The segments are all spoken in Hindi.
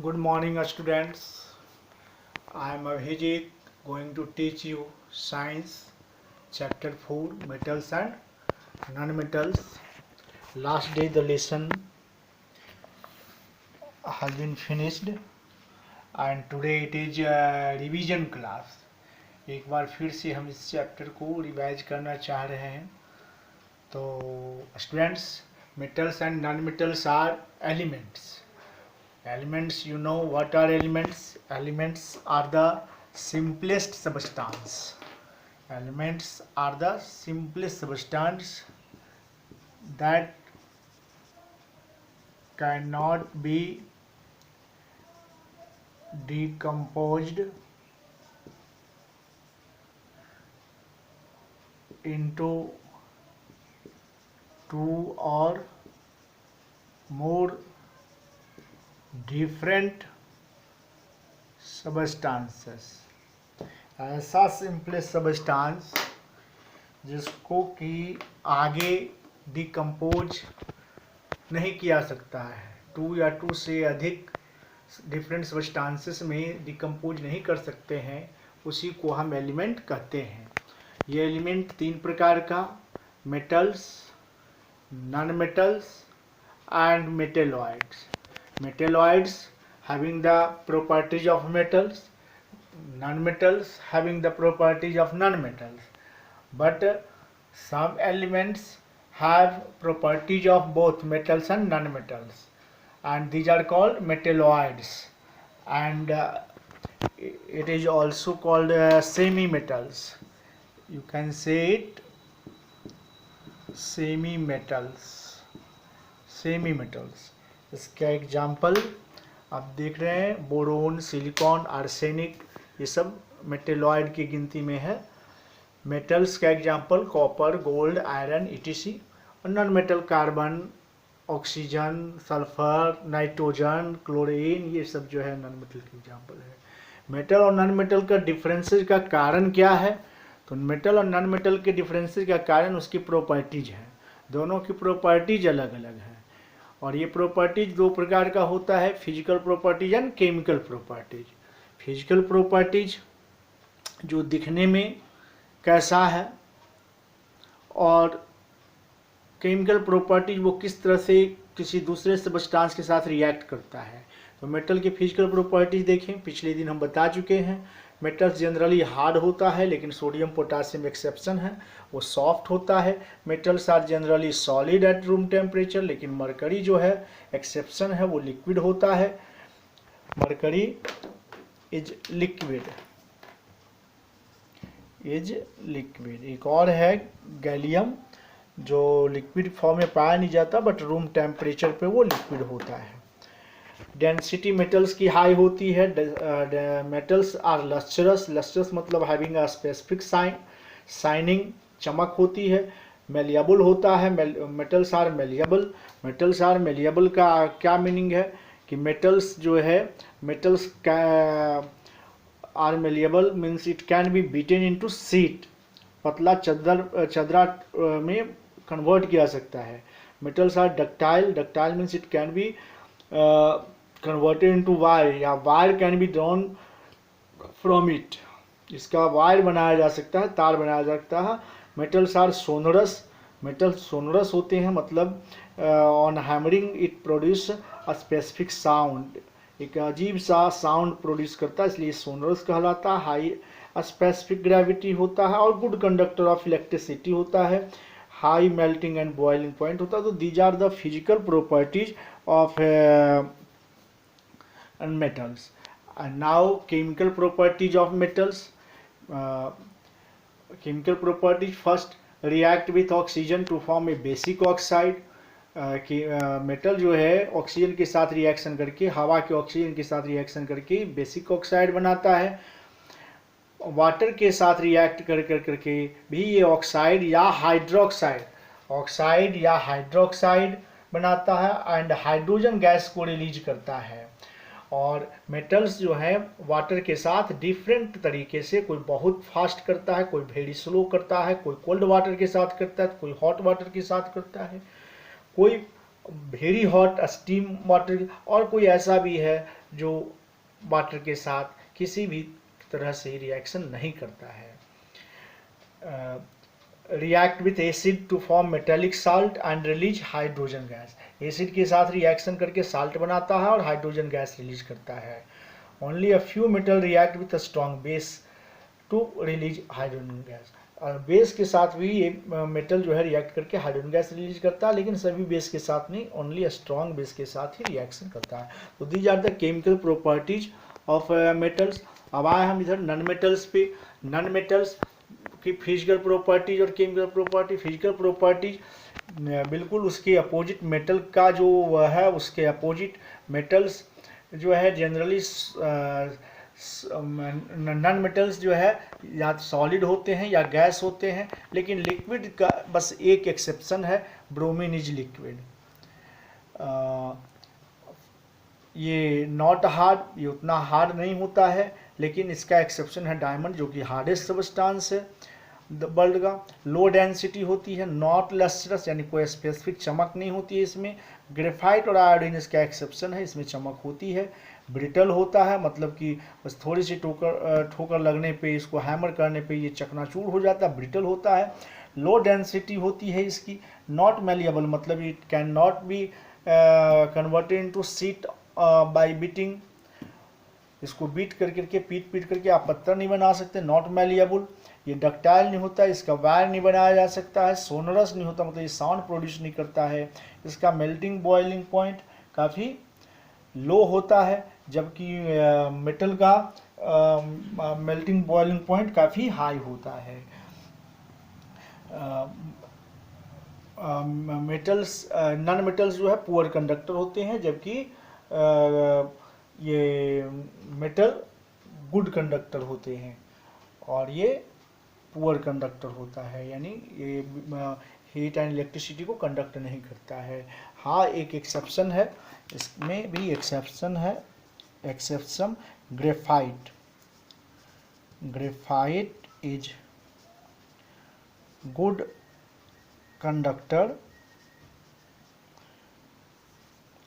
Good morning, students. I am Abhijit going to teach you Science Chapter 4 Metals and Non-Metals. Last day the lesson has been finished and today it is a revision class. एक बार फिर से हम इस चैप्टर को रिवाइज करना चाह रहे हैं. तो students, metals and non-metals are elements. Elements, you know what are elements? Elements are the simplest substance. Elements are the simplest substance that cannot be decomposed into two or more different substances. ऐसा सिंपलेस्ट सबस्टांस जिसको कि आगे डिकम्पोज नहीं किया सकता है. टू या टू से अधिक डिफरेंट सबस्टांसेस में डिकम्पोज नहीं कर सकते हैं, उसी को हम एलिमेंट कहते हैं. ये एलिमेंट तीन प्रकार का: metals, non metals and metalloids. Metalloids having the properties of metals, non-metals having the properties of non-metals, but some elements have properties of both metals and non-metals, and these are called metalloids, and it is also called semi-metals. You can say it semi-metals. इसका एग्जाम्पल आप देख रहे हैं: बोरोन, सिलिकॉन, आर्सेनिक, ये सब मेटेलॉइड की गिनती में है. मेटल्स का example copper, gold, iron, etc. और non metal carbon, oxygen, sulphur, nitrogen, chlorine, ये सब जो है नॉन मेटल के एग्जाम्पल है. मेटल और नॉन मेटल का डिफरेंसेस का कारण क्या है? तो मेटल और नॉन मेटल के डिफरेंसेस का कारण उसकी प्रॉपर्टीज है. दोनों की प्रॉपर्टीज अलग अलग है, और ये प्रॉपर्टीज दो प्रकार का होता है: physical properties and chemical properties. Physical properties जो दिखने में कैसा है, और केमिकल प्रॉपर्टीज वो किस तरह से किसी दूसरे सबस्टांस के साथ रिएक्ट करता है. तो मेटल के फिजिकल प्रॉपर्टीज देखें. पिछले दिन हम बता चुके हैं, मेटल्स जनरली हार्ड होता है, लेकिन सोडियम पोटासियम एक्सेप्शन है, वो सॉफ्ट होता है. Metals are generally solid at room temperature, लेकिन मरकरी जो है एक्सेप्शन है, वो लिक्विड होता है. Mercury is liquid. एक और है गैलियम, जो लिक्विड फॉर्म में पाया नहीं जाता, बट रूम टेम्परेचर पे वो लिक्विड होता है. डेंसिटी मेटल्स की हाई होती है. मेटल्स आर लस्ट्रस मतलब हैविंग अ स्पेसिफिक शाइनिंग, चमक होती है. मेलिएबल होता है. मेटल्स आर मेलिएबल का क्या मीनिंग है कि मेटल्स जो है, metals are malleable means it can be beaten into sheet. पतला चदरा में कन्वर्ट किया सकता है. Metals are ductile means it can be converted into wire, या wire can be drawn from it. इसका वायर बनाया जा सकता है, तार बनाया जा सकता है. मेटल्स आर सोनरस होते हैं, मतलब on hammering it produce a specific sound. एक अजीब सा साउंड प्रोड्यूस करता है, इसलिए सोनरस कहलाता है. हाई स्पेसिफिक ग्रेविटी होता है, और गुड कंडक्टर ऑफ इलेक्ट्रिसिटी होता है. High melting and boiling point होता है. तो these are the physical properties of metals. And now chemical properties of metals. Chemical properties: first, react with oxygen to form a basic oxide. Metal जो है ऑक्सीजन के साथ रिएक्शन करके, हवा के ऑक्सीजन के साथ रिएक्शन करके बेसिक ऑक्साइड बनाता है. वाटर के साथ रिएक्ट करके भी ये ऑक्साइड या हाइड्रोक्साइड बनाता है, एंड हाइड्रोजन गैस को रिलीज करता है. और मेटल्स जो है वाटर के साथ डिफरेंट तरीके से, कोई बहुत फास्ट करता है, कोई वेरी स्लो करता है, कोई कोल्ड वाटर के साथ करता है, कोई हॉट वाटर के साथ करता है, कोई वेरी हॉट स्टीम वाटर, और कोई ऐसा भी है जो वाटर के साथ किसी भी तरह से रिएक्शन नहीं करता है। React with acid to form metallic salt and release hydrogen gas. Acid के साथ रिएक्शन करके साल्ट बनाता है और हाइड्रोजन गैस रिलीज करता है। Only a few metal react with a strong base to release hydrogen gas. और बेस के साथ भी ये मेटल जो है रिएक्ट करके हाइड्रोजन गैस रिलीज करता है, लेकिन सभी बेस के साथ नहीं, ओनली अ स्ट्रॉन्ग बेस के साथ ही रिएक्शन करता है। तो these are the chemical properties of metals. अब आए हम इधर नॉन मेटल्स पे। नॉन मेटल्स की फिजिकल प्रॉपर्टीज और केमिकल प्रॉपर्टी। फिजिकल प्रॉपर्टीज बिल्कुल उसके अपोजिट मेटल का जो है, उसके अपोजिट मेटल्स जो है जनरली नॉन मेटल्स जो है या सॉलिड होते हैं या गैस होते हैं, लेकिन लिक्विड का बस एक एक्सेप्शन है, ब्रोमीन इज लिक्विड। ये नॉट हार्ड, ये उतना हार्ड नहीं होता है, लेकिन इसका एक्सेप्शन है डायमंड, जो कि हार्डेस्ट सबस्टांस है वर्ल्ड का। लो डेंसिटी होती है, नॉट लस्ट्रस, यानी कोई स्पेसिफिक चमक नहीं होती है इसमें। ग्रेफाइट और आयोडीन इसका एक्सेप्शन है, इसमें चमक होती है। ब्रिटल होता है, मतलब कि बस थोड़ी सी ठोकर लगने पे, इसको हैमर करने पे ये चकनाचूर हो जाता है, ब्रिटल होता है। लो डेंसिटी होती है इसकी। नॉट मैलिएबल, मतलब it can not be converted into sheet bye beating. इसको बीट करके पीट करके आप पत्थर नहीं बना सकते। नॉट मैलिएबल, ये डक्टाइल नहीं होता, इसका वायर नहीं बनाया जा सकता है। सोनरस नहीं होता, मतलब ये साउंड प्रोड्यूस नहीं करता है। इसका मेल्टिंग बॉइलिंग पॉइंट काफ़ी लो होता है, जबकि मेटल का मेल्टिंग बॉइलिंग पॉइंट काफ़ी हाई होता है। मेटल्स, नॉन मेटल्स जो है पुअर कंडक्टर होते हैं, जबकि ये मेटल गुड कंडक्टर होते हैं, और ये पुअर कंडक्टर होता है, यानी ये हीट एंड इलेक्ट्रिसिटी को कंडक्ट नहीं करता है। हाँ, एक एक्सेप्शन है, इसमें भी एक्सेप्शन है। Exception graphite. Graphite is good conductor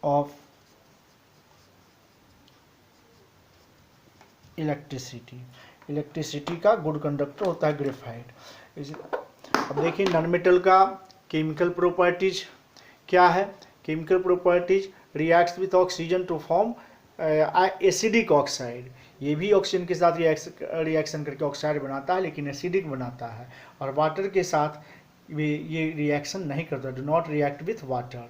of electricity. Electricity का गुड कंडक्टर होता है ग्रेफाइट। अब देखिए नॉन मेटल का केमिकल प्रॉपर्टीज क्या है। Chemical properties reacts with oxygen to form acidic oxide. ये भी ऑक्सीजन के साथ रिएक्शन करके ऑक्साइड बनाता है, लेकिन एसिडिक बनाता है। और वाटर के साथ ये रिएक्शन नहीं करता। Do not react with water.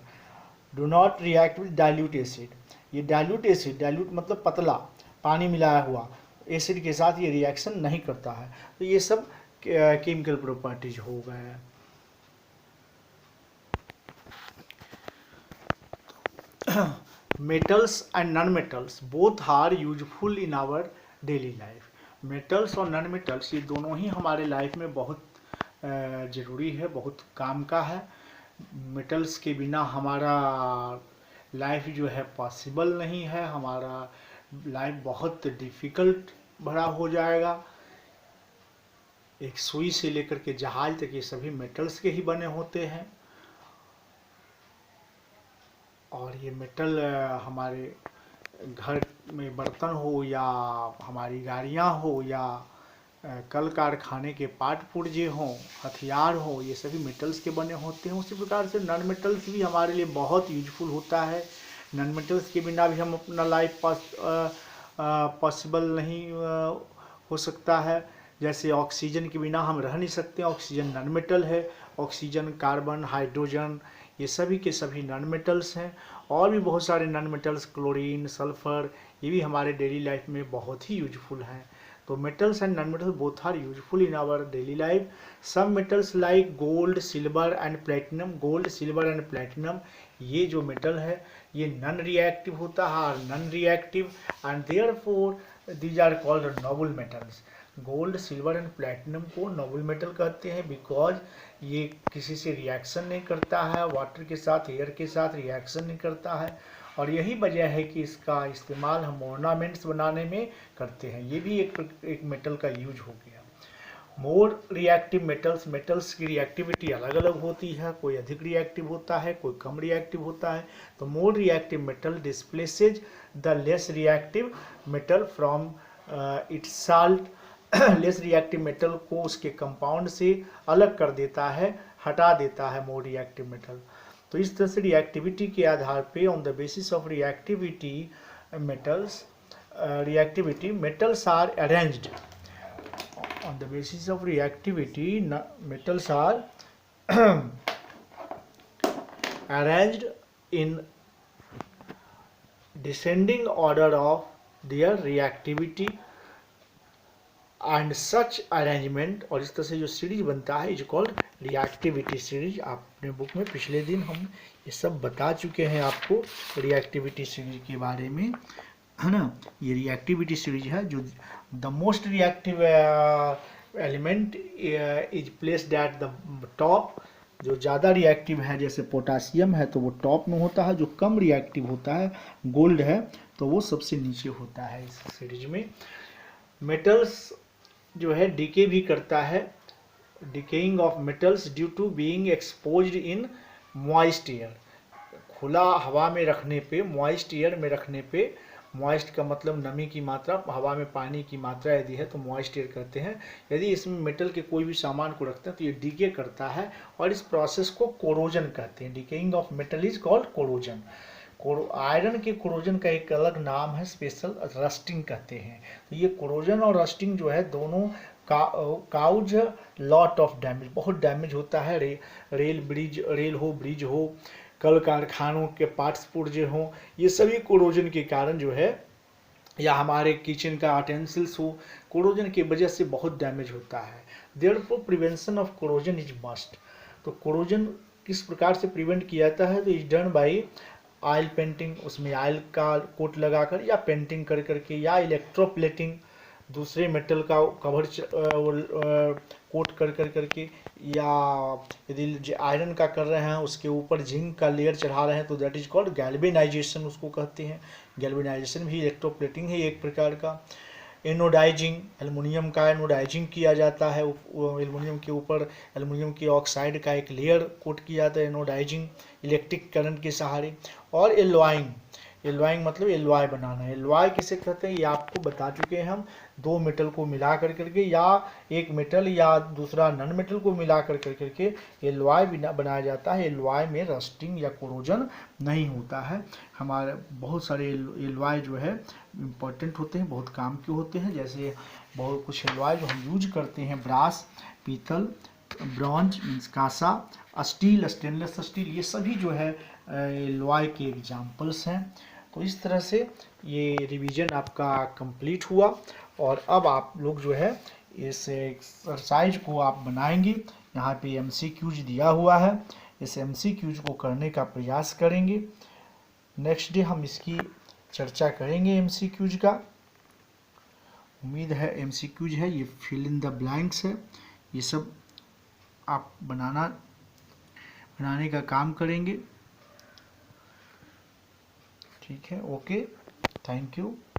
Do not react with dilute acid. ये डाइल्यूट एसिड, डाइल्यूट मतलब पतला, पानी मिलाया हुआ, एसिड के साथ ये रिएक्शन नहीं करता है। तो ये सब केमिकल प्रॉपर्टीज हो गए। Metals and non metals both are useful in our daily life. Metals और नॉन मेटल्स ये दोनों ही हमारे लाइफ में बहुत ज़रूरी है, बहुत काम का है। मेटल्स के बिना हमारा लाइफ जो है पॉसिबल नहीं है, हमारा लाइफ बहुत डिफ़िकल्ट भरा हो जाएगा। एक सुई से लेकर के जहाज तक ये सभी मेटल्स के ही बने होते हैं, और ये मेटल हमारे घर में बर्तन हो या हमारी गाड़ियाँ हो या कल कारखाने के पार्ट पुर्जे हों, हथियार हो, ये सभी मेटल्स के बने होते हैं। उसी प्रकार से नॉन मेटल्स भी हमारे लिए बहुत यूजफुल होता है। नॉन मेटल्स के बिना भी हम अपना लाइफ पॉसिबल नहीं हो सकता है। जैसे ऑक्सीजन के बिना हम रह नहीं सकते, ऑक्सीजन नॉन मेटल है। ऑक्सीजन, कार्बन, हाइड्रोजन, ये सभी के सभी नॉन मेटल्स हैं। और भी बहुत सारे नॉन मेटल्स, क्लोरीन, सल्फर, ये भी हमारे डेली लाइफ में बहुत ही यूजफुल हैं। तो metals and non metals both are useful in our daily life. Some metals like gold, silver and platinum. Gold, silver and platinum, ये जो मेटल है ये नॉन रिएक्टिव होता है, और non reactive and therefore these are called noble metals. Gold, silver and platinum को नोबल मेटल कहते हैं, बिकॉज ये किसी से रिएक्शन नहीं करता है, वाटर के साथ, एयर के साथ रिएक्शन नहीं करता है। और यही वजह है कि इसका इस्तेमाल हम ऑर्नामेंट्स बनाने में करते हैं। ये भी एक मेटल का यूज हो गया। मोर रिएक्टिव मेटल्स, मेटल्स की रिएक्टिविटी अलग अलग होती है, कोई अधिक रिएक्टिव होता है, कोई कम रिएक्टिव होता है। तो more reactive metal displaces the less reactive metal from its salt. Less reactive metal को उसके कंपाउंड से अलग कर देता है, हटा देता है मोर रिएक्टिव मेटल। तो इस तरह से रिएक्टिविटी के आधार पे, on the basis of reactivity metals are arranged. On the basis of reactivity, metals are arranged in descending order of their reactivity and such arrangement, और इस तरह से जो सीरीज बनता है इज कॉल्ड रिएक्टिविटी सीरीज। आपने बुक में पिछले दिन हम ये सब बता चुके हैं आपको रिएक्टिविटी सीरीज के बारे में, है ना। ये रिएक्टिविटी सीरीज है। जो the most reactive element is placed at the top, जो ज़्यादा रिएक्टिव है जैसे पोटासियम है तो वो टॉप में होता है, जो कम रिएक्टिव होता है गोल्ड है तो वो सबसे नीचे होता है इस सीरीज में। मेटल्स जो है डीके भी करता है, decaying of metals due to being exposed in moist air. खुला हवा में रखने पे, मॉइस्ट एयर में रखने पे, मॉइस्ट का मतलब नमी की मात्रा, हवा में पानी की मात्रा यदि है तो मॉइस्ट एयर कहते हैं। यदि इसमें मेटल के कोई भी सामान को रखते हैं तो ये डीके करता है और इस प्रोसेस को कोरोजन कहते हैं। Decaying of metal is called corrosion. Iron के कोरोजन का एक अलग नाम है, स्पेशल रस्टिंग कहते हैं। तो ये कोरोजन और रस्टिंग जो है दोनों काउज लॉट ऑफ डैमेज, बहुत डैमेज होता है। रेल हो, ब्रिज हो, कल कारखानों के पार्ट्स पुर्जे हों, ये सभी कोरोजन के कारण जो है, या हमारे किचन का आटेंसिल्स हो, कोरोजन की वजह से बहुत डैमेज होता है। Therefore prevention of corrosion is must. तो कोरोजन किस प्रकार से प्रिवेंट किया जाता है, तो is done by oil painting, उसमें ऑयल का कोट लगाकर या पेंटिंग कर करके, या इलेक्ट्रोप्लेटिंग, दूसरे मेटल का कवर कोट कर करके, या यदि आयरन का कर रहे हैं उसके ऊपर जिंक का लेयर चढ़ा रहे हैं तो दैट इज कॉल्ड गैल्वेनाइजेशन, उसको कहते हैं। गैल्वेनाइजेशन भी इलेक्ट्रोप्लेटिंग है एक प्रकार का। एनोडाइजिंग, एल्युमिनियम का एनोडाइजिंग किया जाता है, एल्युमिनियम के ऊपर एल्युमिनियम की ऑक्साइड का एक लेयर कोट किया जाता है, एनोडाइजिंग, इलेक्ट्रिक करंट के सहारे। और एलॉइंग, एलॉइंग मतलब एलॉय बनाना। एलॉय किसे कहते हैं ये आपको बता चुके हैं हम। दो मेटल को मिला कर करके, या एक मेटल या दूसरा नॉन मेटल को मिला कर करके एलॉय बनाया जाता है। एलॉय में रस्टिंग या कोरोजन नहीं होता है। हमारे बहुत सारे एलॉय जो है इम्पोर्टेंट होते हैं, बहुत काम के होते हैं। जैसे बहुत कुछ एलॉय जो हम यूज करते हैं, ब्रास, पीतल, ब्रॉन्ज मीन्स कांसा, स्टील, स्टेनलेस स्टील, ये सभी जो है एलॉय के एग्जाम्पल्स हैं। तो इस तरह से ये रिवीजन आपका कंप्लीट हुआ और अब आप लोग जो है इस एक्सरसाइज को आप बनाएंगे। यहाँ पे एमसीक्यूज दिया हुआ है, इस एमसीक्यूज को करने का प्रयास करेंगे। नेक्स्ट डे हम इसकी चर्चा करेंगे एमसीक्यूज का। उम्मीद है एमसीक्यूज है, ये फिल इन द ब्लैंक्स है, ये सब आप बनाने का काम करेंगे। ठीक है, ओके, थैंक यू।